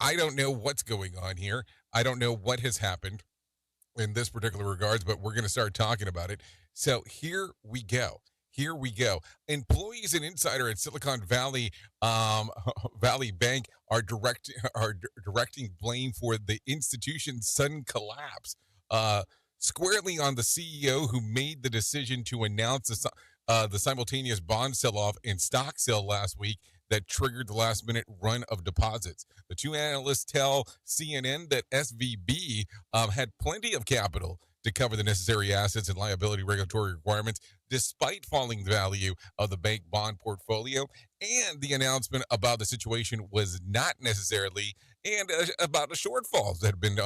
I don't know what's going on here. I don't know what has happened in this particular regards, but we're going to start talking about it. So here we go. Here we go. Employees and insider at Silicon Valley Valley Bank are directing blame for the institution's sudden collapse, uh, squarely on the CEO who made the decision to announce the simultaneous bond sell-off and stock sale last week that triggered the last-minute run of deposits. The two analysts tell CNN that SVB had plenty of capital to cover the necessary assets and liability regulatory requirements, despite falling the value of the bank bond portfolio. And the announcement about the situation was not necessarily and about the shortfalls that had been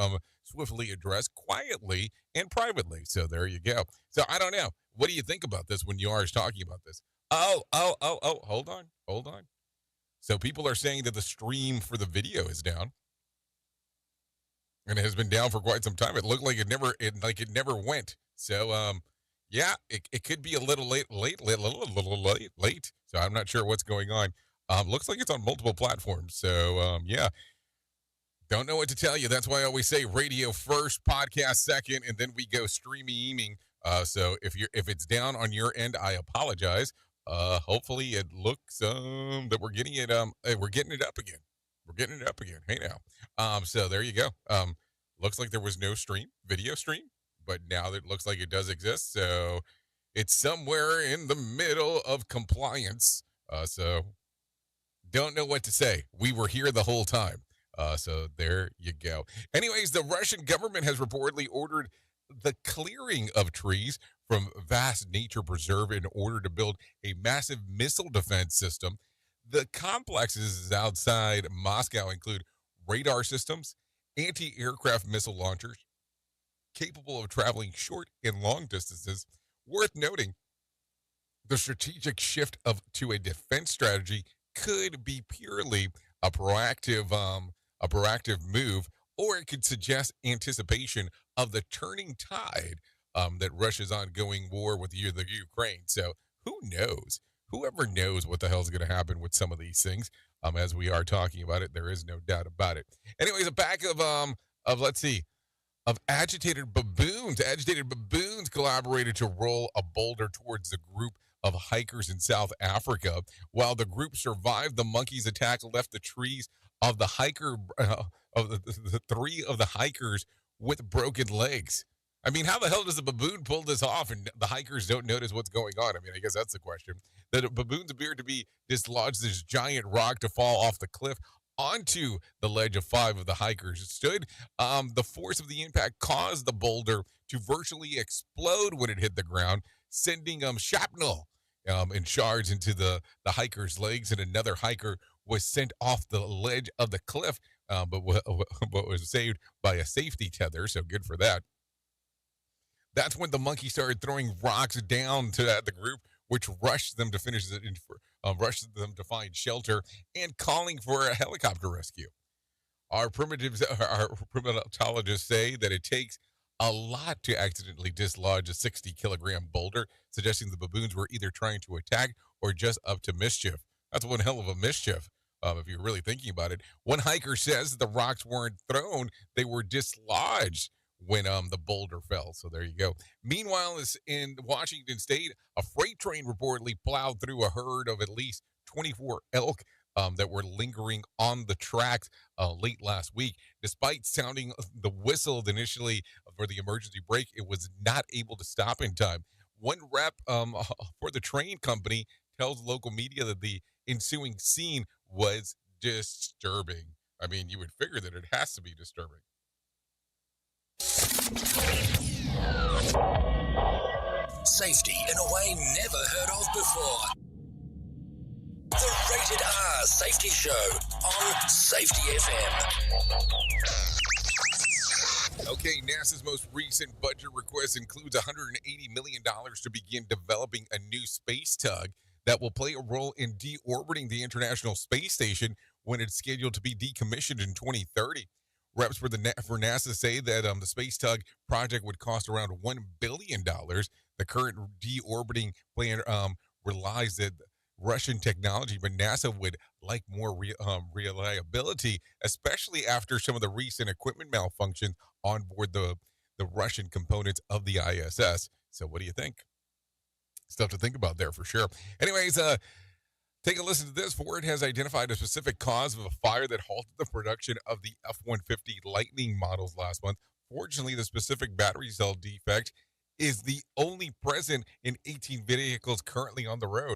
swiftly addressed quietly and privately. So there you go. So I don't know. What do you think about this when you are talking about this? Oh, hold on. Hold on. So people are saying that the stream for the video is down, and it has been down for quite some time. It looked like it never went. So yeah, it could be a little late. So I'm not sure what's going on. Looks like it's on multiple platforms. So yeah, don't know what to tell you. That's why I always say radio first, podcast second, and then we go streaming. So if it's down on your end, I apologize. Hopefully it looks that we're getting it up again. We're getting it up again. Hey now. So there you go. Looks like there was no video stream, but now it looks like it does exist. So it's somewhere in the middle of compliance. So don't know what to say. We were here the whole time. So there you go. Anyways, the Russian government has reportedly ordered the clearing of trees from vast nature preserve in order to build a massive missile defense system. The complexes outside Moscow include radar systems, anti-aircraft missile launchers, capable of traveling short and long distances. Worth noting, the strategic shift to a defense strategy could be purely a proactive move, or it could suggest anticipation of the turning tide that Russia's ongoing war with the Ukraine. So who knows? Whoever knows what the hell's going to happen with some of these things. As we are talking about it, there is no doubt about it. Anyways, a pack of let's see of agitated baboons. Agitated baboons collaborated to roll a boulder towards the group of hikers in South Africa. While the group survived the monkey's attack, left the trees of the hiker of the three of the hikers with broken legs. I mean, how the hell does a baboon pull this off and the hikers don't notice what's going on? I mean, I guess that's the question. The baboons appear to be dislodged this giant rock to fall off the cliff onto the ledge of five of the hikers stood. The force of the impact caused the boulder to virtually explode when it hit the ground, sending shrapnel in shards into the hiker's legs, and another hiker was sent off the ledge of the cliff, but was saved by a safety tether, so good for that. That's when the monkey started throwing rocks down to the group, which rushed them to rushed them to find shelter and calling for a helicopter rescue. Our primatologists say that it takes a lot to accidentally dislodge a 60-kilogram boulder, suggesting the baboons were either trying to attack or just up to mischief. That's one hell of a mischief, if you're really thinking about it. One hiker says the rocks weren't thrown, they were dislodged when the boulder fell. So there you go. Meanwhile, in Washington State, a freight train reportedly plowed through a herd of at least 24 elk that were lingering on the tracks late last week. Despite sounding the whistle initially for the emergency brake, it was not able to stop in time. One rep for the train company tells local media that the ensuing scene was disturbing. I mean, you would figure that it has to be disturbing. Safety in a way never heard of before. The Rated R Safety Show on Safety FM. Okay, NASA's most recent budget request includes $180 million to begin developing a new space tug that will play a role in deorbiting the International Space Station when it's scheduled to be decommissioned in 2030. Reps for NASA say that the space tug project would cost around $1 billion. The current deorbiting plan Russian technology, but NASA would like more reliability, especially after some of the recent equipment malfunctions on board the Russian components of the ISS. So, what do you think? Stuff to think about there for sure. Anyways, take a listen to this. Ford has identified a specific cause of a fire that halted the production of the F-150 Lightning models last month. Fortunately, the specific battery cell defect is the only present in 18 vehicles currently on the road.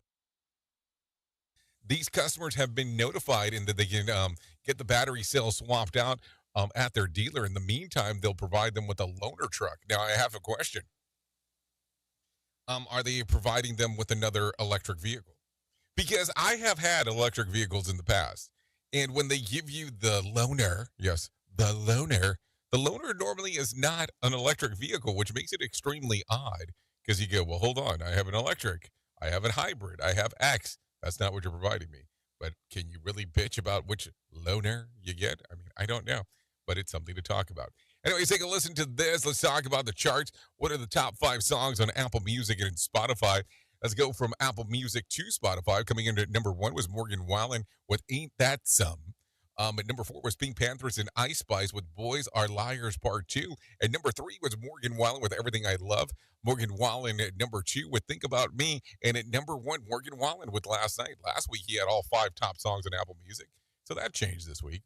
These customers have been notified and that they can get the battery cell swapped out at their dealer. In the meantime, they'll provide them with a loaner truck. Now, I have a question. Are they providing them with another electric vehicle? Because I have had electric vehicles in the past. And when they give you the loaner, yes, the loaner normally is not an electric vehicle, which makes it extremely odd because you go, well, hold on. I have an electric. I have a hybrid. I have X. That's not what you're providing me. But can you really bitch about which loaner you get? I mean, I don't know, but it's something to talk about. Anyways, take a listen to this. Let's talk about the charts. What are the top 5 songs on Apple Music and Spotify? Let's go from Apple Music to Spotify. Coming in at number 1 was Morgan Wallen with Ain't That Some. At number 4 was Pink Panthers and Ice Spice with Boys Are Liars Part 2. At number 3 was Morgan Wallen with Everything I Love. Morgan Wallen at number 2 with Think About Me. And at number 1, Morgan Wallen with Last Night. Last week, he had all 5 top songs on Apple Music. So that changed this week.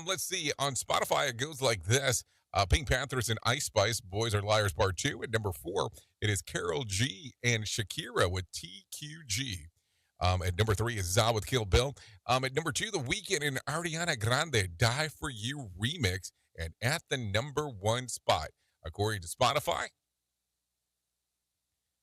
Let's see. On Spotify, it goes like this. Pink Panthers and Ice Spice, Boys Are Liars Part 2. At number 4, it is Karol G and Shakira with TQG. At number 3 is Za with Kill Bill. At number 2, The Weeknd and Ariana Grande, Die For You remix. And at the number 1 spot, according to Spotify,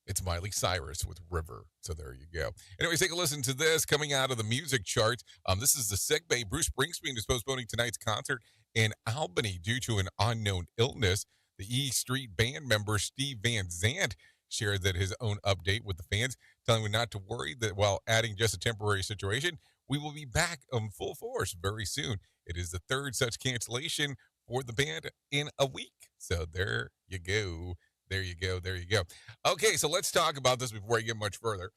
it's Miley Cyrus with River. So there you go. Anyways, take a listen to this coming out of the music charts. This is the Sick Bay. Bruce Springsteen is postponing tonight's concert in Albany due to an unknown illness. The E Street Band member Steve Van Zandt shared that his own update with the fans, telling them not to worry, that while adding just a temporary situation, we will be back in full force very soon. It is the 3rd such cancellation for the band in a week. So there you go. There you go. There you go. Okay, so let's talk about this before I get much further.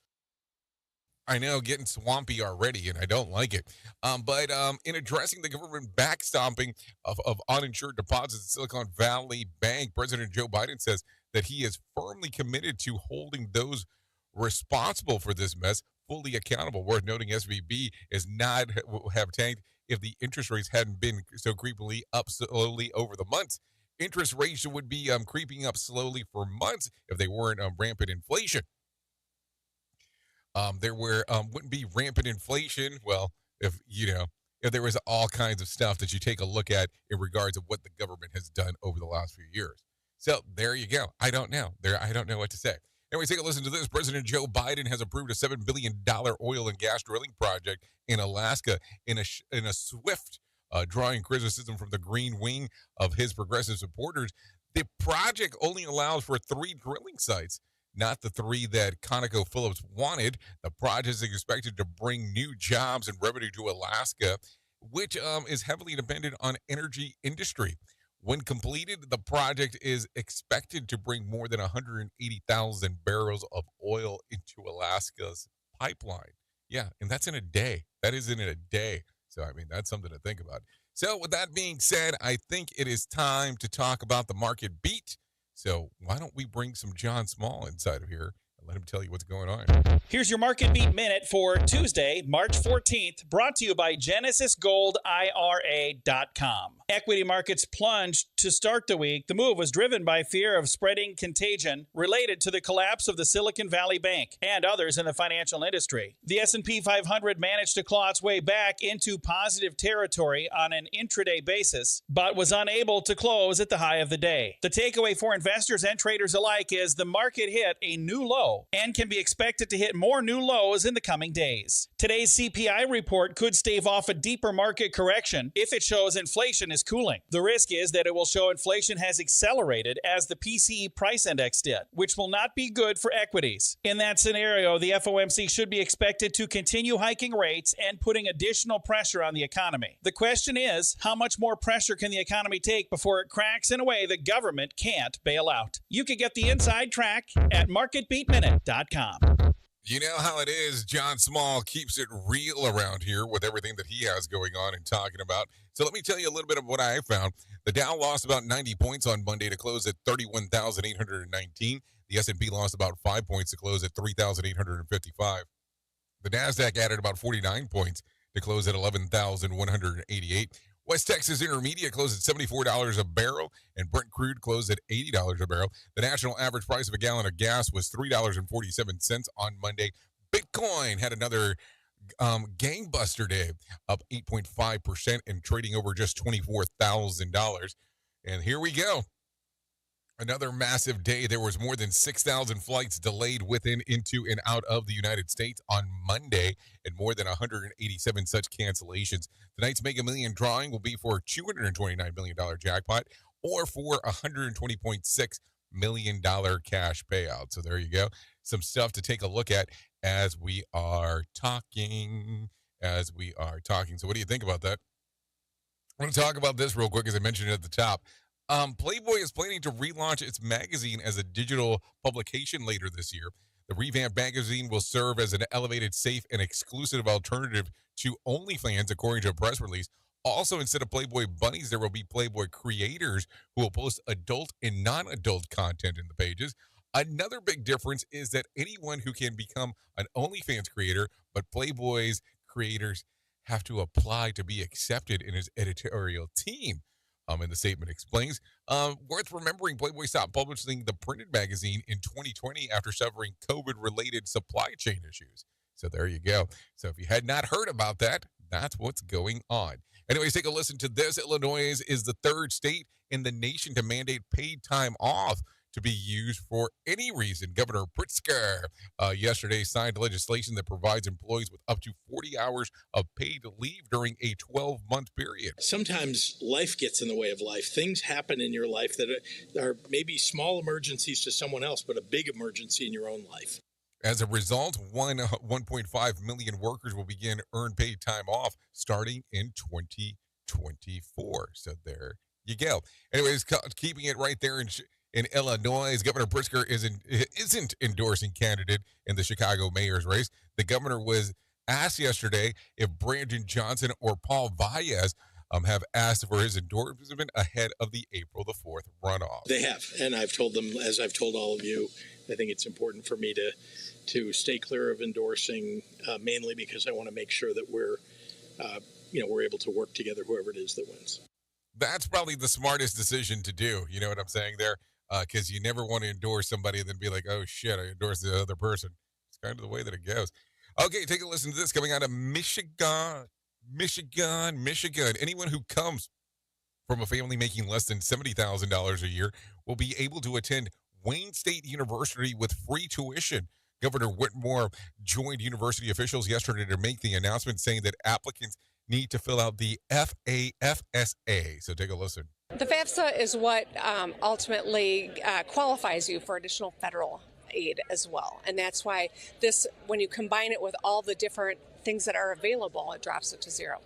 I know, getting swampy already, and I don't like it. But in addressing the government backstopping of uninsured deposits at Silicon Valley Bank, President Joe Biden says that he is firmly committed to holding those responsible for this mess fully accountable. Worth noting, SVB is not have tanked if the interest rates hadn't been so creepily up slowly over the months. Interest rates would be creeping up slowly for months if they weren't rampant inflation. There wouldn't be rampant inflation. Well, if there was all kinds of stuff that you take a look at in regards of what the government has done over the last few years. So there you go. I don't know. I don't know what to say. Anyway, take a listen to this. President Joe Biden has approved a $7 billion oil and gas drilling project in Alaska in a swift drawing criticism from the green wing of his progressive supporters. The project only allows for 3 drilling sites, not the 3 that ConocoPhillips wanted. The project is expected to bring new jobs and revenue to Alaska, which is heavily dependent on energy industry. When completed, the project is expected to bring more than 180,000 barrels of oil into Alaska's pipeline. Yeah, and that's in a day. That is in a day. So, I mean, that's something to think about. So, with that being said, I think it is time to talk about the market beat. So, why don't we bring some John Small inside of here and let him tell you what's going on. Here's your Market Beat Minute for Tuesday, March 14th, brought to you by GenesisGoldIRA.com. Equity markets plunged to start the week. The move was driven by fear of spreading contagion related to the collapse of the Silicon Valley Bank and others in the financial industry. The S&P 500 managed to claw its way back into positive territory on an intraday basis, but was unable to close at the high of the day. The takeaway for investors and traders alike is the market hit a new low and can be expected to hit more new lows in the coming days. Today's CPI report could stave off a deeper market correction if it shows inflation is cooling. The risk is that it will show inflation has accelerated as the PCE price index did, which will not be good for equities. In that scenario, the FOMC should be expected to continue hiking rates and putting additional pressure on the economy. The question is, how much more pressure can the economy take before it cracks in a way the government can't bail out? You can get the inside track at marketbeatminute.com. You know how it is. John Small keeps it real around here with everything that he has going on and talking about. So let me tell you a little bit of what I found. The Dow lost about 90 points on Monday to close at 31,819. The S&P lost about 5 points to close at 3,855. The NASDAQ added about 49 points to close at 11,188. West Texas Intermediate closed at $74 a barrel, and Brent crude closed at $80 a barrel. The national average price of a gallon of gas was $3.47 on Monday. Bitcoin had another gangbuster day, up 8.5% and trading over just $24,000. And here we go. Another massive day. There was more than 6,000 flights delayed within, into, and out of the United States on Monday, and more than 187 such cancellations. Tonight's Mega Million drawing will be for a $229 million jackpot or for a $120.6 million cash payout. So there you go. Some stuff to take a look at as we are talking. So what do you think about that? I want to talk about this real quick, as I mentioned at the top. Playboy is planning to relaunch its magazine as a digital publication later this year. The revamped magazine will serve as an elevated, safe, and exclusive alternative to OnlyFans, according to a press release. Also, instead of Playboy bunnies, there will be Playboy creators who will post adult and non-adult content in the pages. Another big difference is that anyone who can become an OnlyFans creator, but Playboy's creators have to apply to be accepted in his editorial team. And the statement explains, worth remembering, Playboy stopped publishing the printed magazine in 2020 after suffering COVID-related supply chain issues. So there you go. So if you had not heard about that, that's what's going on. Anyways, take a listen to this. Illinois is the third state in the nation to mandate paid time off to be used for any reason. Governor Pritzker yesterday signed legislation that provides employees with up to 40 hours of paid leave during a 12-month period. Sometimes life gets in the way of life. Things happen in your life that are maybe small emergencies to someone else, but a big emergency in your own life. As a result, 1.5 million workers will begin earned paid time off starting in 2024. So there you go. Anyways, keeping it right there in Illinois, Governor Pritzker isn't endorsing candidate in the Chicago mayor's race. The governor was asked yesterday if Brandon Johnson or Paul Valles have asked for his endorsement ahead of the April the 4th runoff. They have, and I've told them, as I've told all of you, I think it's important for me to stay clear of endorsing, mainly because I want to make sure that we're able to work together, whoever it is that wins. That's probably the smartest decision to do. You know what I'm saying there? Because you never want to endorse somebody and then be like, oh, shit, I endorsed the other person. It's kind of the way that it goes. Okay, take a listen to this coming out of Michigan. Anyone who comes from a family making less than $70,000 a year will be able to attend Wayne State University with free tuition. Governor Whitmore joined university officials yesterday to make the announcement, saying that applicants need to fill out the FAFSA. So take a listen. The FAFSA is what ultimately qualifies you for additional federal aid as well. And that's why this, when you combine it with all the different things that are available, it drops it to zero.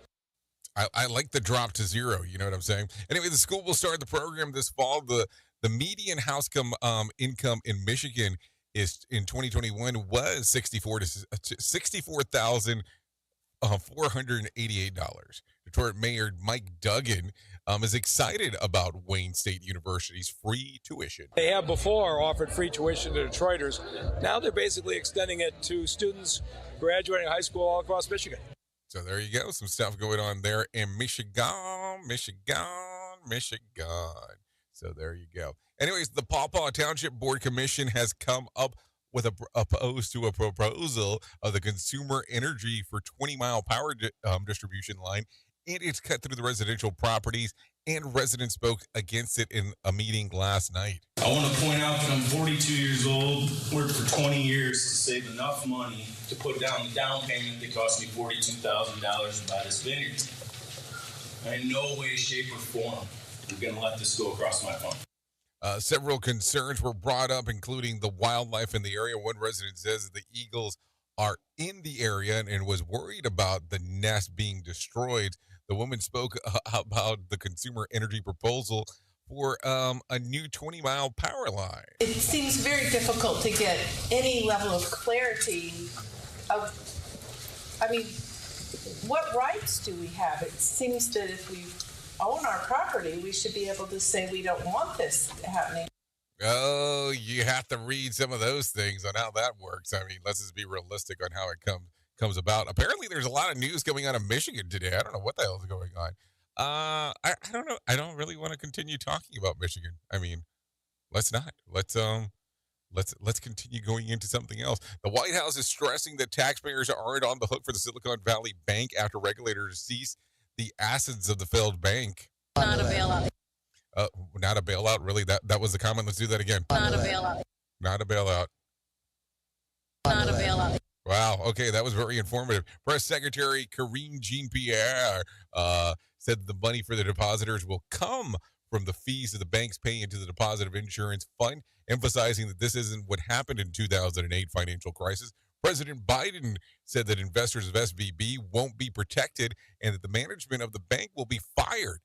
I like the drop to zero. You know what I'm saying? Anyway, the school will start the program this fall. The median household income in Michigan is in 2021 was $64,488. Detroit Mayor Mike Duggan is excited about Wayne State University's free tuition. They have before offered free tuition to Detroiters. Now they're basically extending it to students graduating high school all across Michigan. So there you go. Some stuff going on there in Michigan. So there you go. Anyways, the Paw Paw Township Board Commission has come up with opposed to a proposal of the Consumer Energy for 20-mile power distribution line, and it's cut through the residential properties, and residents spoke against it in a meeting last night. I want to point out that I'm 42 years old, worked for 20 years to save enough money to put down the down payment that cost me $42,000 to buy this vineyard. In no way, shape, or form I'm going to let this go across my phone. Several concerns were brought up, including the wildlife in the area. One resident says that the eagles are in the area and was worried about the nest being destroyed. The woman spoke about the consumer energy proposal for a new 20-mile power line. It seems very difficult to get any level of clarity of, I mean, what rights do we have? It seems that if we own our property, we should be able to say we don't want this happening. Oh, you have to read some of those things on how that works. I mean, let's just be realistic on how it comes about. Apparently, there's a lot of news coming out of Michigan today. I don't know what the hell is going on. I don't know. I don't really want to continue talking about Michigan. I mean, let's not. Let's continue going into something else. The White House is stressing that taxpayers aren't on the hook for the Silicon Valley Bank after regulators seize the assets of the failed bank. Not a bailout. Not a bailout, really? That was the comment. Let's do that again. Not a bailout. Not a bailout. Not a bailout. Wow. Okay, that was very informative. Press Secretary Karine Jean-Pierre said the money for the depositors will come from the fees that the banks pay into the Deposit of Insurance Fund, emphasizing that this isn't what happened in 2008 financial crisis. President Biden said that investors of SVB won't be protected and that the management of the bank will be fired.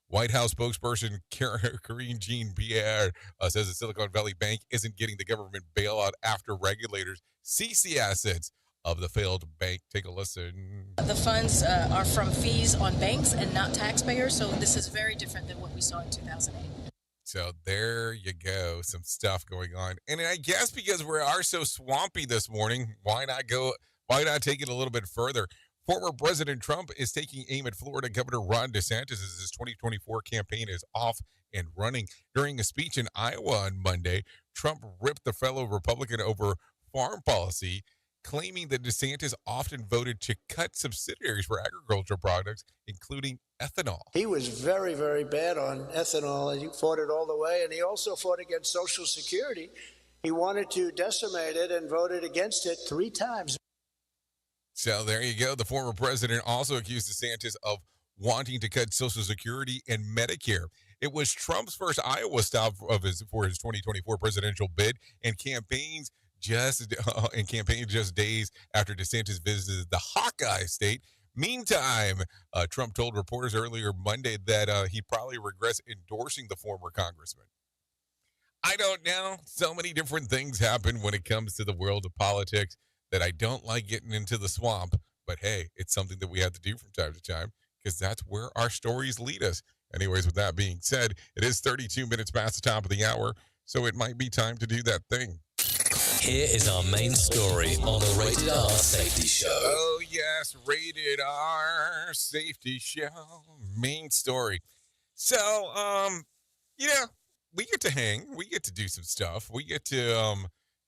White House spokesperson Karine Jean-Pierre says the Silicon Valley Bank isn't getting the government bailout after regulators seize the assets of the failed bank. Take a listen. The funds are from fees on banks and not taxpayers, so this is very different than what we saw in 2008. So there you go, some stuff going on. And I guess because we are so swampy this morning, why not take it a little bit further? Former President Trump is taking aim at Florida Governor Ron DeSantis as his 2024 campaign is off and running. During a speech in Iowa on Monday, Trump ripped the fellow Republican over farm policy, claiming that DeSantis often voted to cut subsidies for agricultural products, including ethanol. He was very, very bad on ethanol, and he fought it all the way. And he also fought against Social Security. He wanted to decimate it and voted against it 3 times. So there you go. The former president also accused DeSantis of wanting to cut Social Security and Medicare. It was Trump's first Iowa stop for his 2024 presidential bid, and campaigns just days after DeSantis visited the Hawkeye state. Meantime, Trump told reporters earlier Monday that he probably regrets endorsing the former congressman. I don't know. So many different things happen when it comes to the world of politics that I don't like getting into the swamp. But hey, it's something that we have to do from time to time because that's where our stories lead us. Anyways, with that being said, it is 32 minutes past the top of the hour, so it might be time to do that thing. Here is our main story on the Rated R Safety Show. Oh, yes, Rated R Safety Show, main story. So, we get to hang. We get to do some stuff. We get to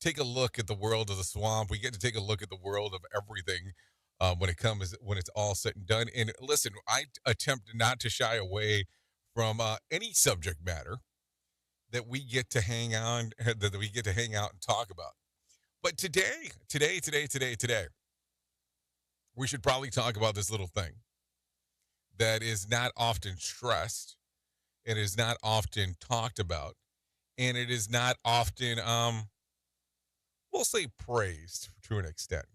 take a look at the world of the swamp. We get to take a look at the world of everything when it's all said and done. And listen, I attempt not to shy away from any subject matter that we get to hang out and talk about. But today, we should probably talk about this little thing that is not often stressed, it is not often talked about, and it is not often, we'll say, praised to an extent.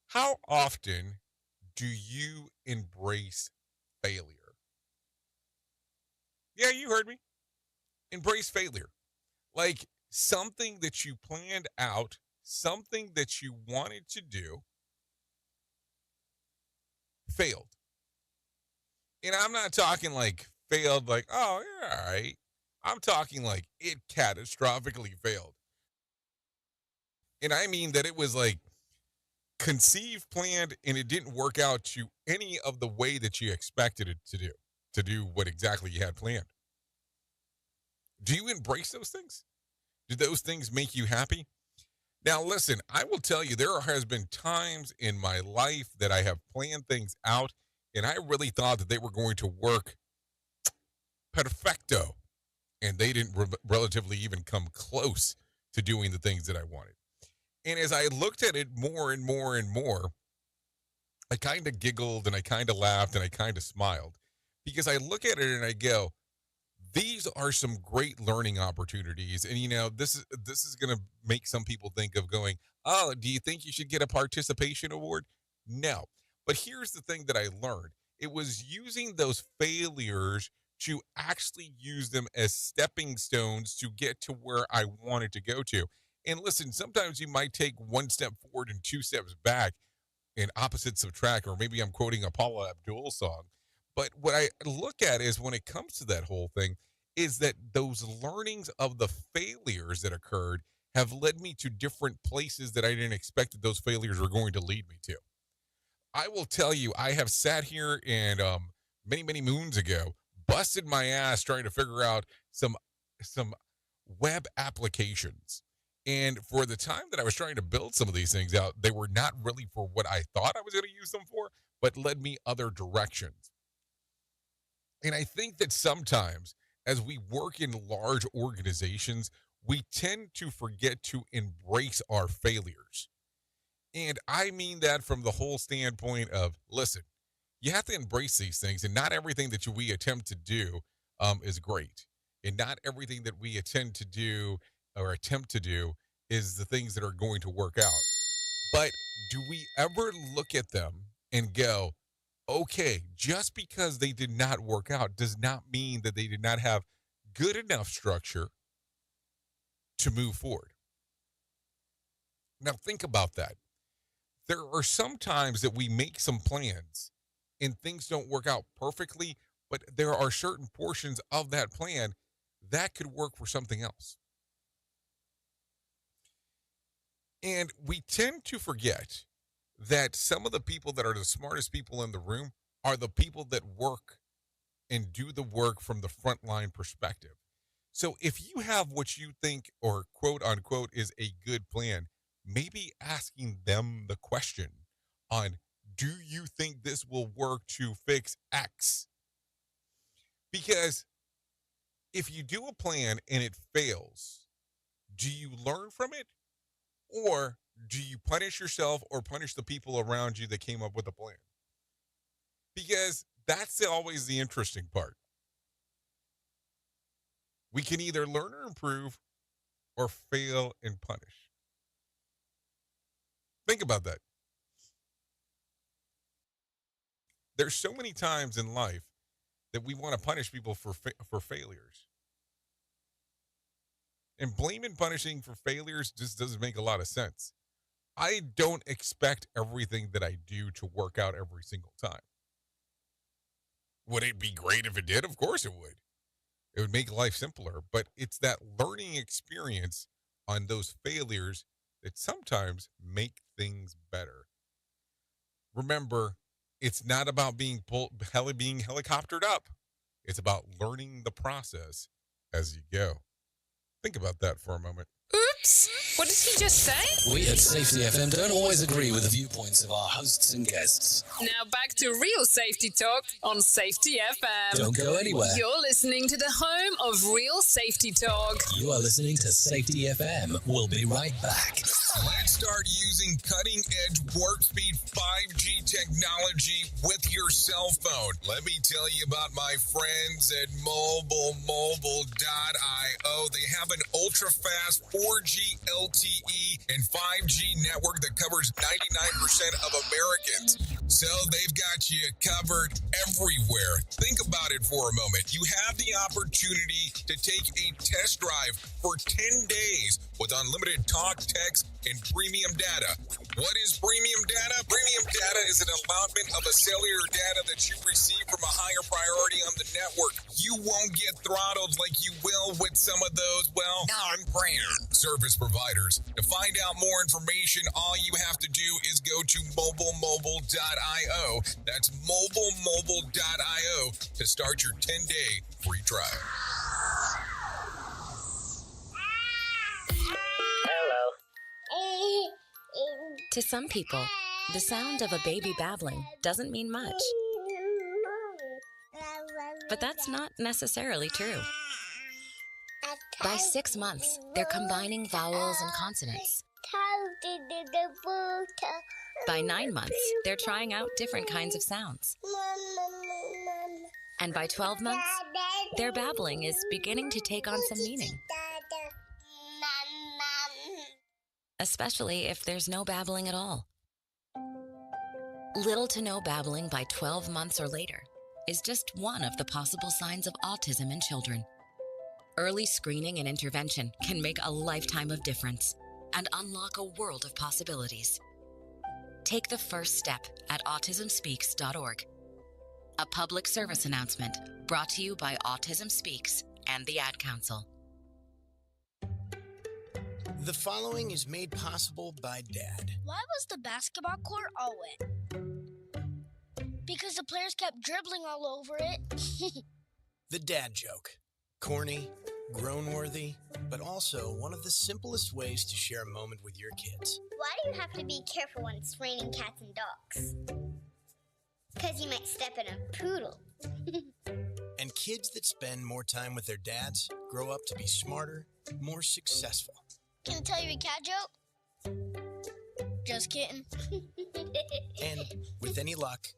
How often do you embrace failure? Yeah, you heard me. Embrace failure. Like something that you planned out, something that you wanted to do, failed. And I'm not talking like failed like, oh, you're all right. I'm talking like it catastrophically failed. And I mean that it was like conceived, planned, and it didn't work out to any of the way that you expected it to do what exactly you had planned. Do you embrace those things? Do those things make you happy? Now, listen, I will tell you, there has been times in my life that I have planned things out, and I really thought that they were going to work perfecto, and they didn't relatively even come close to doing the things that I wanted. And as I looked at it more and more and more, I kind of giggled and I kind of laughed and I kind of smiled because I look at it and I go, these are some great learning opportunities. And, this is going to make some people think of going, oh, do you think you should get a participation award? No. But here's the thing that I learned. It was using those failures to actually use them as stepping stones to get to where I wanted to go to. And listen, sometimes you might take one step forward and two steps back, and opposites subtract, or maybe I'm quoting a Paula Abdul song. But what I look at is when it comes to that whole thing, is that those learnings of the failures that occurred have led me to different places that I didn't expect that those failures were going to lead me to. I will tell you, I have sat here and many, many moons ago, busted my ass trying to figure out some web applications. And for the time that I was trying to build some of these things out, they were not really for what I thought I was going to use them for, but led me other directions. And I think that sometimes as we work in large organizations, we tend to forget to embrace our failures. And I mean that from the whole standpoint of, listen, you have to embrace these things, and not everything that we attempt to do is great. And not everything that we attempt to do is the things that are going to work out. But do we ever look at them and go, okay, just because they did not work out does not mean that they did not have good enough structure to move forward? Now, think about that. There are some times that we make some plans and things don't work out perfectly, but there are certain portions of that plan that could work for something else. And we tend to forget that some of the people that are the smartest people in the room are the people that work and do the work from the frontline perspective. So if you have what you think or quote unquote is a good plan, maybe asking them the question on, do you think this will work to fix X? Because if you do a plan and it fails, do you learn from it? Or do you punish yourself or punish the people around you that came up with the plan? Because that's always the interesting part. We can either learn or improve or fail and punish. Think about that. There's so many times in life that we want to punish people for failures. And blaming and punishing for failures just doesn't make a lot of sense. I don't expect everything that I do to work out every single time. Would it be great if it did? Of course it would. It would make life simpler, but it's that learning experience on those failures that sometimes make things better. Remember, it's not about being helicoptered up. It's about learning the process as you go. Think about that for a moment. Oops! What did he just say? We at Safety FM don't always agree with the viewpoints of our hosts and guests. Now back to real safety talk on Safety FM. Don't go anywhere. You're listening to the home of real safety talk. You are listening to Safety FM. We'll be right back. Let's start using cutting-edge warp speed 5G technology with your cell phone. Let me tell you about my friends at mobile.io. They have an ultra-fast 4G LTE and 5G network that covers 99% of Americans. So they've got you covered everywhere. Think about it for a moment. You have the opportunity to take a test drive for 10 days with unlimited talk, text, and premium data. What is premium data? Premium data is an allotment of a cellular data that you receive from a higher priority on the network. You won't get throttled like you will with some of those, non-brand service providers. To find out more information, all you have to do is go to mobilemobile.io. That's mobilemobile.io to start your 10-day free trial. To some people, the sound of a baby babbling doesn't mean much. But that's not necessarily true. By 6 months, they're combining vowels and consonants. By 9 months, they're trying out different kinds of sounds. And by 12 months, their babbling is beginning to take on some meaning. Especially if there's no babbling at all. Little to no babbling by 12 months or later, is just one of the possible signs of autism in children. Early screening and intervention can make a lifetime of difference and unlock a world of possibilities. Take the first step at autismspeaks.org. A public service announcement brought to you by Autism Speaks and the Ad Council. The following is made possible by Dad. Why was the basketball court all wet? Because the players kept dribbling all over it. The dad joke. Corny, grown-worthy, but also one of the simplest ways to share a moment with your kids. Why do you have to be careful when it's raining cats and dogs? Because you might step in a poodle. And kids that spend more time with their dads grow up to be smarter, more successful. Can I tell you a cat joke? Just kidding. And with any luck,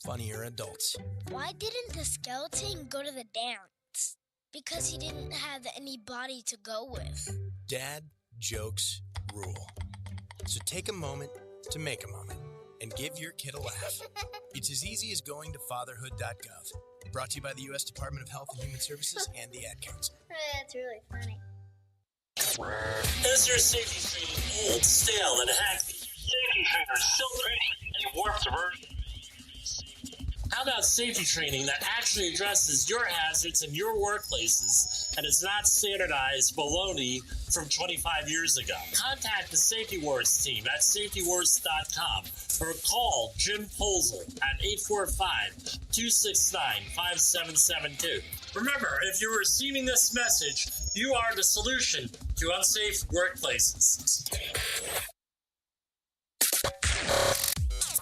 funnier adults. Why didn't the skeleton go to the dance? Because he didn't have anybody to go with. Dad jokes rule. So take a moment to make a moment and give your kid a laugh. It's as easy as going to fatherhood.gov. Brought to you by the U.S. Department of Health and Human Services and the Ad Council. That's really funny. Is your safety training old, stale, and hacky? Safety trainers still training in warped version. How about safety training that actually addresses your hazards in your workplaces and is not standardized baloney from 25 years ago? Contact the Safety Wars team at safetywars.com or call Jim Polzel at 845-269-5772. Remember, if you're receiving this message, you are the solution to unsafe workplaces.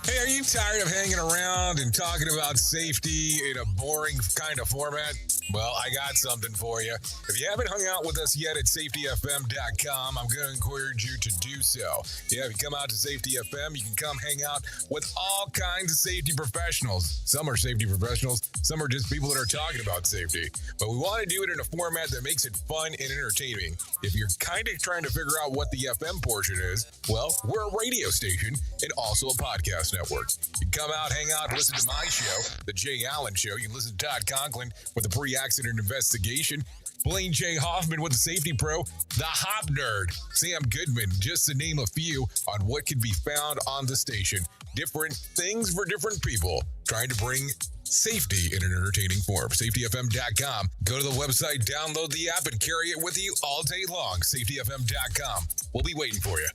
Hey, are you tired of hanging around and talking about safety in a boring kind of format? Well, I got something for you. If you haven't hung out with us yet at safetyfm.com, I'm going to encourage you to do so. Yeah, if you come out to Safety FM, you can come hang out with all kinds of safety professionals. Some are safety professionals, some are just people that are talking about safety. But we want to do it in a format that makes it fun and entertaining. If you're kind of trying to figure out what the FM portion is, well, we're a radio station and also a podcast network. You can come out, hang out, listen to my show, The Jay Allen Show. You can listen to Todd Conklin with the pre-accident investigation, Blaine J. Hoffman with the Safety Pro, the Hop Nerd, Sam Goodman, just to name a few on what can be found on the station. Different things for different people, trying to bring safety in an entertaining form. SafetyFM.com. Go to the website, download the app, and carry it with you all day long. SafetyFM.com. We'll be waiting for you.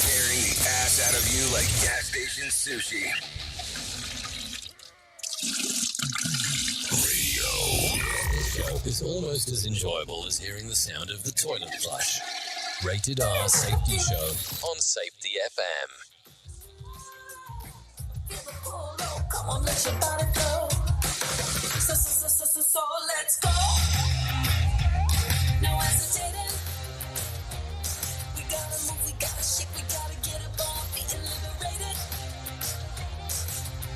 Tearing the ass out of you like gas station sushi. Radio. The show is almost as enjoyable as hearing the sound of the toilet flush. Rated R Safety Show on Safety FM. Come on, let your body go. So let's go. No hesitating. We gotta move, we gotta shake, we gotta get up on our feet and liberated.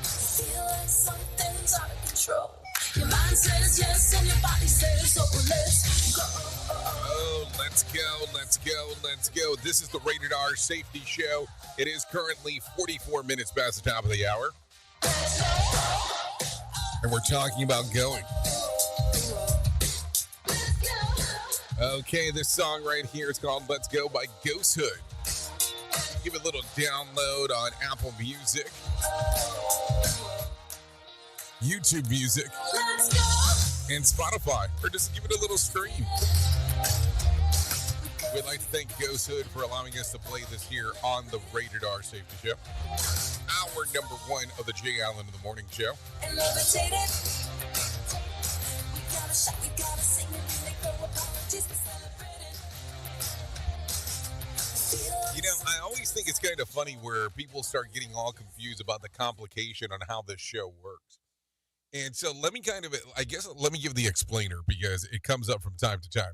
Feel like something's out of control. Your mind says yes and your body says oh, let's go. Oh, let's go, let's go, let's go. This is the Rated R Safety Show. It is currently 44 minutes past the top of the hour. And we're talking about going. Okay, this song right here is called Let's Go by Ghost Hood. Give it a little download on Apple Music, YouTube Music, and Spotify, or just give it a little stream. We'd like to thank Ghost Hood for allowing us to play this here on the Rated R Safety Show. Hour number 1 of the Jay Allen in the Morning Show. You know, I always think it's kind of funny where people start getting all confused about the complication on how this show works. And so let me give the explainer because it comes up from time to time.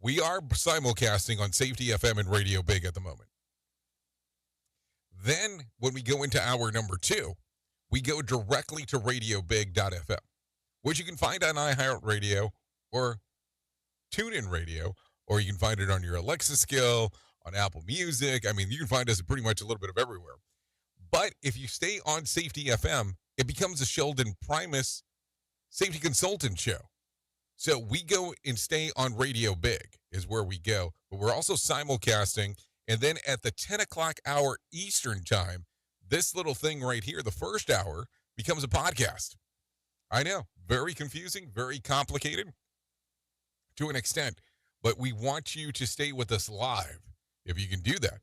We are simulcasting on Safety FM and Radio Big at the moment. Then when we go into hour number 2, we go directly to radiobig.fm, which you can find on iHeartRadio or TuneIn Radio, or you can find it on your Alexa skill, on Apple Music. I mean, you can find us pretty much a little bit of everywhere. But if you stay on Safety FM, it becomes a Sheldon Primus safety consultant show. So we go and stay on Radio Big is where we go. But we're also simulcasting. And then at the 10 o'clock hour Eastern time, this little thing right here, the first hour, becomes a podcast. I know, very confusing, very complicated to an extent. But we want you to stay with us live if you can do that.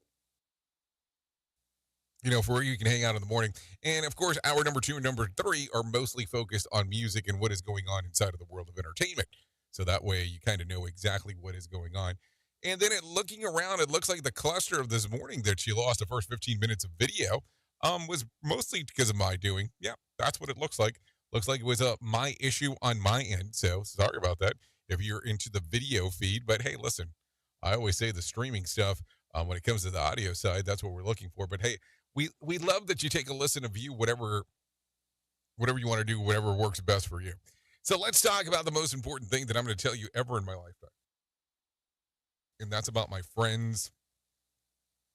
You know, for where you can hang out in the morning. And of course, hour number 2 and number 3 are mostly focused on music and what is going on inside of the world of entertainment. So that way you kind of know exactly what is going on. And then looking around, it looks like the cluster of this morning that she lost the first 15 minutes of video was mostly because of my doing. Yeah, that's what it looks like. Looks like it was my issue on my end. So sorry about that if you're into the video feed. But hey, listen, I always say the streaming stuff when it comes to the audio side, that's what we're looking for. But hey, we love that you take a listen, a view, whatever you want to do, whatever works best for you. So let's talk about the most important thing that I'm going to tell you ever in my lifetime. And that's about my friends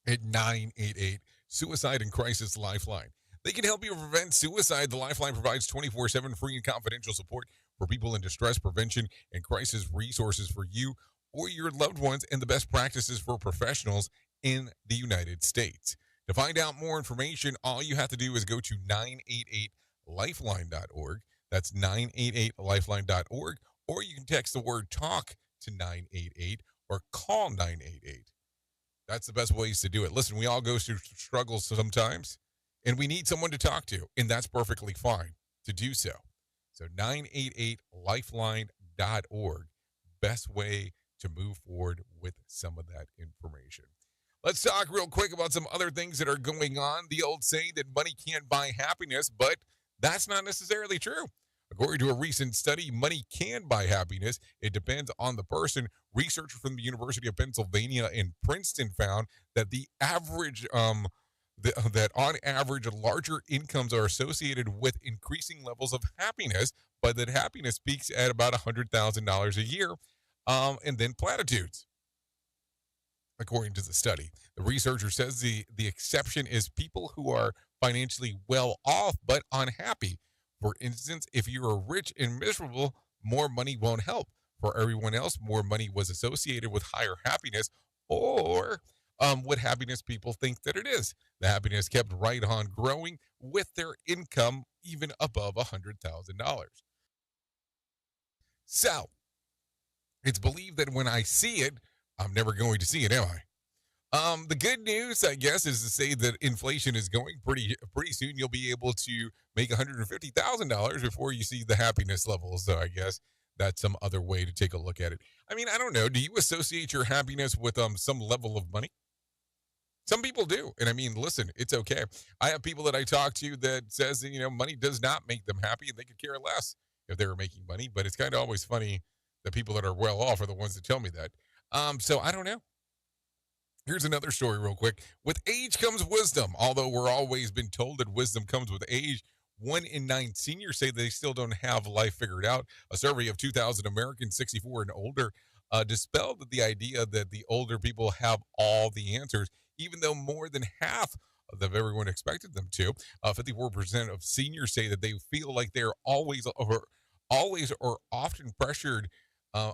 at 988 Suicide and Crisis Lifeline. They can help you prevent suicide. The Lifeline provides 24/7 free and confidential support for people in distress, prevention, and crisis resources for you or your loved ones, and the best practices for professionals in the United States. To find out more information, all you have to do is go to 988lifeline.org. That's 988lifeline.org. Or you can text the word TALK to 988 or call 988. That's the best ways to do it. Listen, we all go through struggles sometimes, and we need someone to talk to, and that's perfectly fine to do so. So 988lifeline.org, best way to move forward with some of that information. Let's talk real quick about some other things that are going on. The old saying that money can't buy happiness, but that's not necessarily true. According to a recent study, money can buy happiness. It depends on the person. Researchers from the University of Pennsylvania and Princeton found that that on average, larger incomes are associated with increasing levels of happiness, but that happiness peaks at about $100,000 a year, and then platitudes. According to the study, the researcher says the exception is people who are financially well off but unhappy. For instance, if you are rich and miserable, more money won't help. For everyone else, more money was associated with higher happiness, or what happiness people think that it is. The happiness kept right on growing with their income even above $100,000. So, it's believed that when I see it, I'm never going to see it, am I? The good news, I guess, is to say that inflation is going pretty soon. You'll be able to make $150,000 before you see the happiness levels. So I guess that's some other way to take a look at it. I mean, I don't know. Do you associate your happiness with some level of money? Some people do. And I mean, listen, it's okay. I have people that I talk to that says that, money does not make them happy and they could care less if they were making money. But it's kind of always funny that people that are well off are the ones that tell me that. So I don't know. Here's another story real quick. With age comes wisdom. Although we're always been told that wisdom comes with age, 1 in 9 seniors say they still don't have life figured out. A survey of 2,000 Americans 64 and older dispelled the idea that the older people have all the answers, even though more than half of everyone expected them to. 54% of seniors say that they feel like they're always or often pressured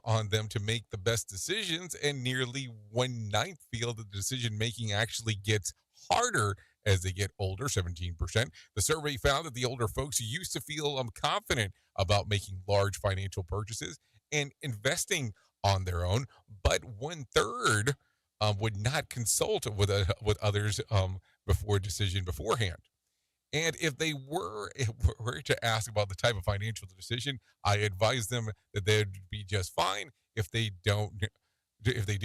on them to make the best decisions, and nearly 1/9 feel that the decision making actually gets harder as they get older, 17%. The survey found that the older folks used to feel confident about making large financial purchases and investing on their own, but 1/3 would not consult with others before decision beforehand. And if they were to ask about the type of financial decision, I advise them that they'd be just fine if they do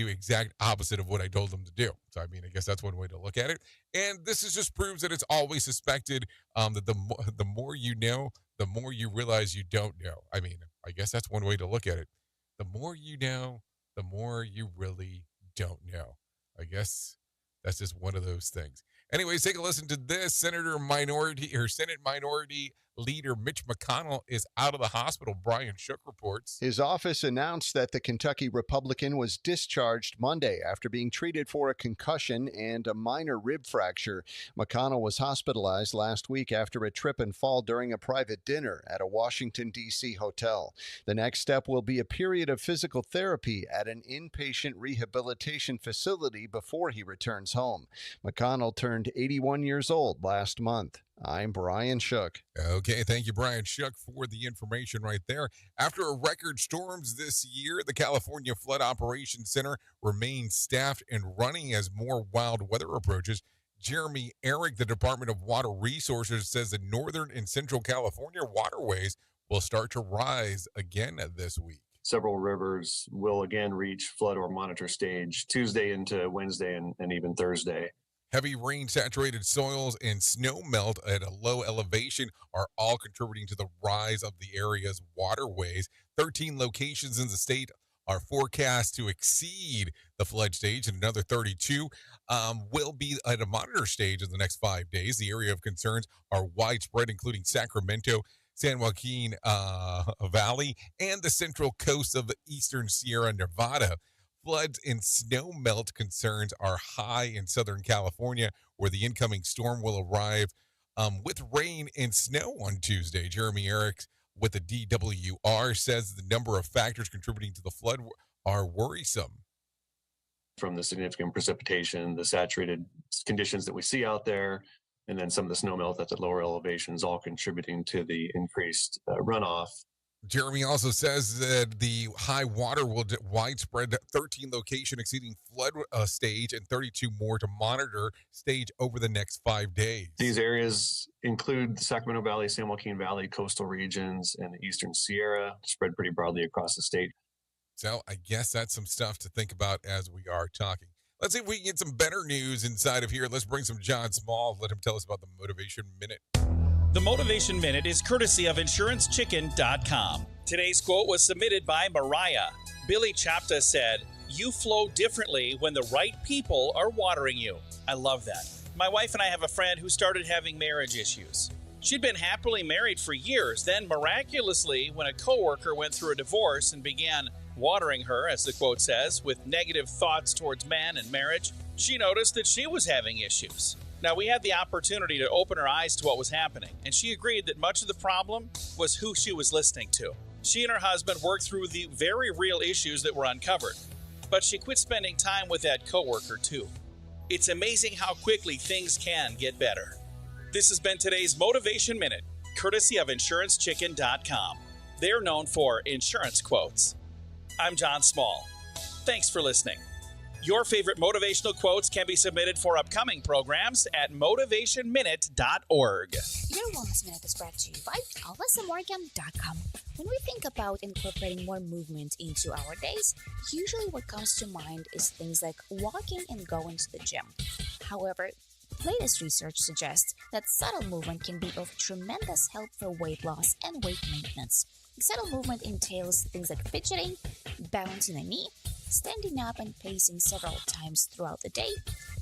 exact opposite of what I told them to do. So, I mean, I guess that's one way to look at it. And this just proves that it's always suspected that the more you know, the more you realize you don't know. I mean, I guess that's one way to look at it. The more you know, the more you really don't know. I guess that's just one of those things. Anyways, take a listen to this. Senate Minority leader Mitch McConnell is out of the hospital, Brian Shook reports. His office announced that the Kentucky Republican was discharged Monday after being treated for a concussion and a minor rib fracture. McConnell was hospitalized last week after a trip and fall during a private dinner at a Washington, D.C. hotel. The next step will be a period of physical therapy at an inpatient rehabilitation facility before he returns home. McConnell turned 81 years old last month. I'm Brian Shook. Okay, thank you, Brian Shook, for the information right there. After a record storms this year, the California Flood Operations Center remains staffed and running as more wild weather approaches. Jeremy Eric, the Department of Water Resources, says the northern and central California waterways will start to rise again this week. Several rivers will again reach flood or monitor stage Tuesday into Wednesday and even Thursday. Heavy rain, saturated soils, and snow melt at a low elevation are all contributing to the rise of the area's waterways. 13 locations in the state are forecast to exceed the flood stage, and another 32 will be at a monitor stage in the next 5 days. The area of concerns are widespread, including Sacramento, San Joaquin Valley, and the central coast of the eastern Sierra Nevada. Floods and snow melt concerns are high in Southern California, where the incoming storm will arrive with rain and snow on Tuesday. Jeremy Eric with the DWR says the number of factors contributing to the flood are worrisome. From the significant precipitation, the saturated conditions that we see out there, and then some of the snow melt at the lower elevations, all contributing to the increased runoff. Jeremy also says that the high water will widespread 13 location exceeding flood stage and 32 more to monitor stage over the next 5 days. These areas include the Sacramento Valley, San Joaquin Valley, coastal regions, and the eastern Sierra, spread pretty broadly across the state. So I guess that's some stuff to think about as we are talking. Let's see if we can get some better news inside of here. Let's bring some John Small. Let him tell us about the Motivation Minute. The Motivation Minute is courtesy of InsuranceChicken.com. Today's quote was submitted by Mariah. Billy Chapta said, "You flow differently when the right people are watering you." I love that. My wife and I have a friend who started having marriage issues. She'd been happily married for years. Then, miraculously, when a coworker went through a divorce and began watering her, as the quote says, with negative thoughts towards man and marriage, she noticed that she was having issues. Now, we had the opportunity to open her eyes to what was happening, and she agreed that much of the problem was who she was listening to. She and her husband worked through the very real issues that were uncovered, but she quit spending time with that coworker too. It's amazing how quickly things can get better. This has been today's Motivation Minute, courtesy of InsuranceChicken.com. They're known for insurance quotes. I'm John Small. Thanks for listening. Your favorite motivational quotes can be submitted for upcoming programs at motivationminute.org. Your Wellness Minute is brought to you by alessamorgan.com. When we think about incorporating more movement into our days, usually what comes to mind is things like walking and going to the gym. However, latest research suggests that subtle movement can be of tremendous help for weight loss and weight maintenance. Subtle movement entails things like fidgeting, balancing a knee, standing up and pacing several times throughout the day.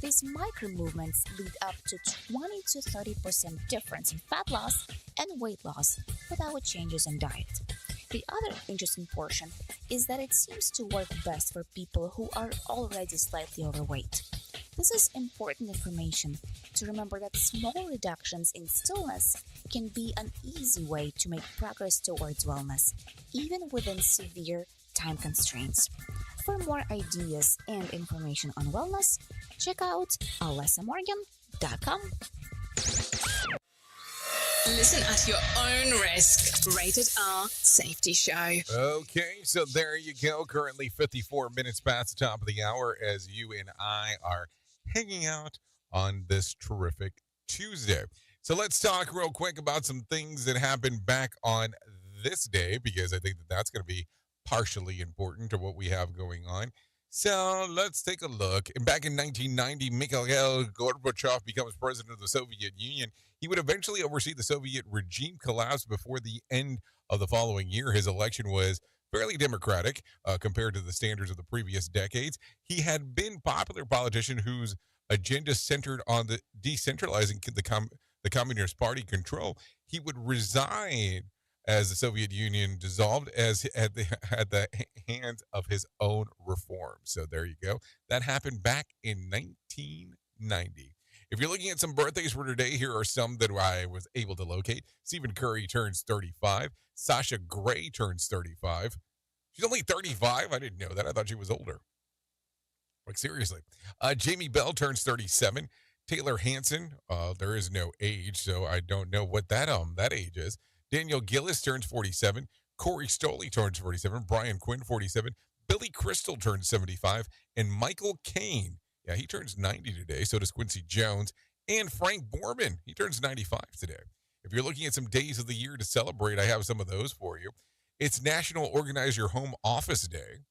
These micro movements lead up to 20 to 30% difference in fat loss and weight loss without changes in diet. The other interesting portion is that it seems to work best for people who are already slightly overweight. This is important information to remember that small reductions in stillness can be an easy way to make progress towards wellness, even within severe time constraints. For more ideas and information on wellness, check out alessamorgan.com. Listen at your own risk. Rated R Safety Show. Okay, so there you go. Currently 54 minutes past the top of the hour as you and I are hanging out on this terrific Tuesday. So let's talk real quick about some things that happened back on this day, because I think that that's going to be partially important to what we have going on. So let's take a look. And back in 1990, Mikhail Gorbachev becomes president of the Soviet Union. He would eventually oversee the Soviet regime collapse before the end of the following year. His election was fairly democratic compared to the standards of the previous decades. He had been a popular politician whose agenda centered on the decentralizing the Communist Party control. he would resign as the Soviet Union dissolved as at the hands of his own reforms. So there you go. That happened back in 1990. If you're looking at some birthdays for today, here are some that I was able to locate. Stephen Curry turns 35. Sasha Grey turns 35. She's only 35? I didn't know that. I thought she was older. Like, seriously. Jamie Bell turns 37. Taylor Hanson, there is no age, so I don't know what that age is. Daniel Gillis turns 47. Corey Stolley turns 47. Brian Quinn, 47. Billy Crystal turns 75. And Michael Caine, yeah, he turns 90 today. So does Quincy Jones. And Frank Borman, he turns 95 today. If you're looking at some days of the year to celebrate, I have some of those for you. It's National Organize Your Home Office Day,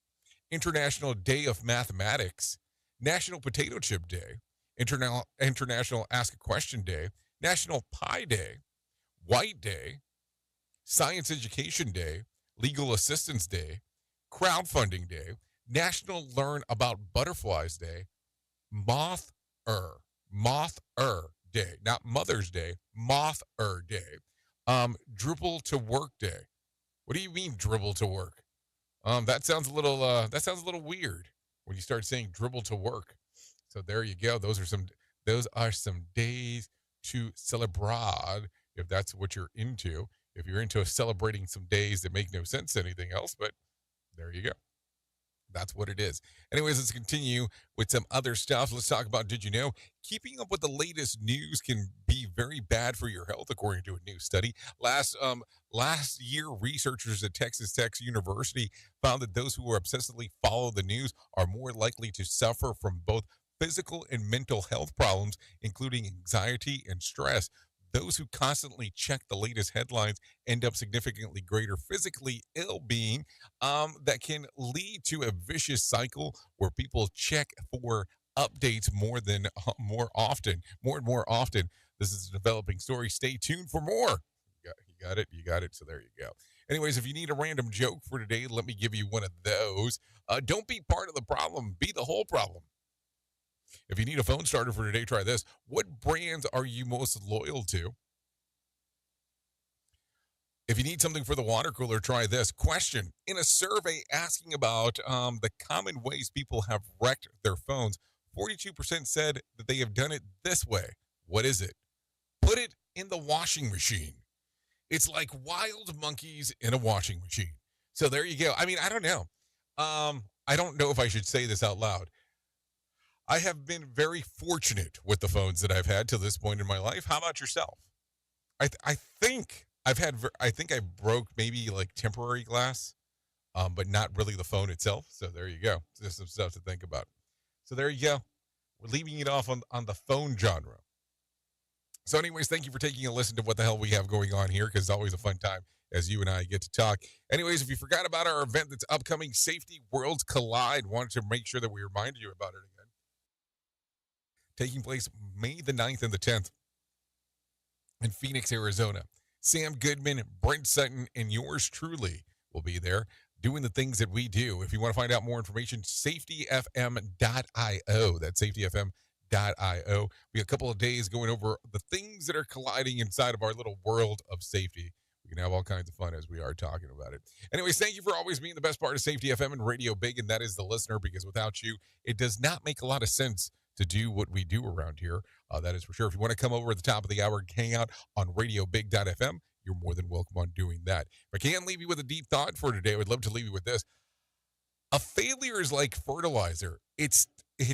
International Day of Mathematics, National Potato Chip Day, International Ask a Question Day, National Pie Day, White Day, Science Education Day, Legal Assistance Day, Crowdfunding Day, National Learn About Butterflies Day, Moth-er Day, not Mother's Day, Moth-er Day, Dribble to Work Day. What do you mean dribble to work? That sounds a little weird when you start saying dribble to work. So there you go. Those are some days to celebrate if that's what you're into. If you're into celebrating some days that make no sense to anything else, but there you go. That's what it is. Anyways, let's continue with some other stuff. Let's talk about, did you know, keeping up with the latest news can be very bad for your health, according to a new study. Last year, researchers at Texas Tech University found that those who obsessively follow the news are more likely to suffer from both physical and mental health problems, including anxiety and stress. Those who constantly check the latest headlines end up significantly greater physically ill being. That can lead to a vicious cycle where people check for updates more and more often. This is a developing story. Stay tuned for more. You got it. So there you go. Anyways, if you need a random joke for today, let me give you one of those. Don't be part of the problem. Be the whole problem. If you need a phone starter for today, try this. What brands are you most loyal to? If you need something for the water cooler, try this. Question. In a survey asking about the common ways people have wrecked their phones, 42% said that they have done it this way. What is it? Put it in the washing machine. It's like wild monkeys in a washing machine. So there you go. I mean, I don't know. I don't know if I should say this out loud. I have been very fortunate with the phones that I've had to this point in my life. How about yourself? I think I broke maybe like temporary glass, but not really the phone itself. So there you go. Just some stuff to think about. So there you go. We're leaving it off on the phone genre. So anyways, thank you for taking a listen to what the hell we have going on here, because it's always a fun time as you and I get to talk. Anyways, if you forgot about our event that's upcoming, Safety Worlds Collide, wanted to make sure that we reminded you about it again. Taking place May the 9th and the 10th in Phoenix, Arizona. Sam Goodman, Brent Sutton, and yours truly will be there doing the things that we do. If you want to find out more information, safetyfm.io. That's safetyfm.io. We have a couple of days going over the things that are colliding inside of our little world of safety. We can have all kinds of fun as we are talking about it. Anyways, thank you for always being the best part of Safety FM and Radio Big, and that is the listener, because without you, it does not make a lot of sense to do what we do around here. That is for sure. If you want to come over at the top of the hour and hang out on radiobig.fm, you're more than welcome on doing that. If I can leave you with a deep thought for today, I would love to leave you with this. A failure is like fertilizer. It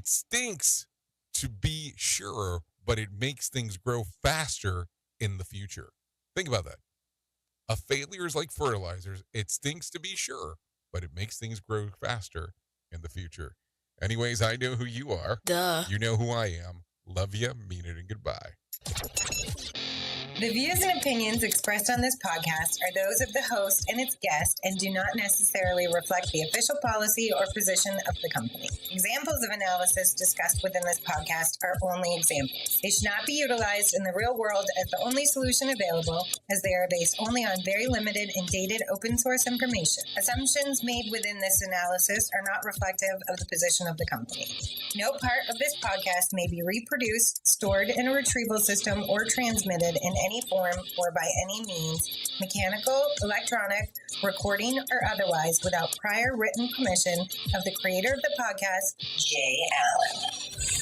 stinks to be sure, but it makes things grow faster in the future. Think about that. A failure is like fertilizers. It stinks to be sure, but it makes things grow faster in the future. Anyways, I know who you are. Duh. You know who I am. Love you, mean it, and goodbye. The views and opinions expressed on this podcast are those of the host and its guest and do not necessarily reflect the official policy or position of the company. Examples of analysis discussed within this podcast are only examples. They should not be utilized in the real world as the only solution available, as they are based only on very limited and dated open source information. Assumptions made within this analysis are not reflective of the position of the company. No part of this podcast may be reproduced, stored in a retrieval system, or transmitted in any any form or by any means, mechanical, electronic, recording, or otherwise, without prior written permission of the creator of the podcast, Jay Allen.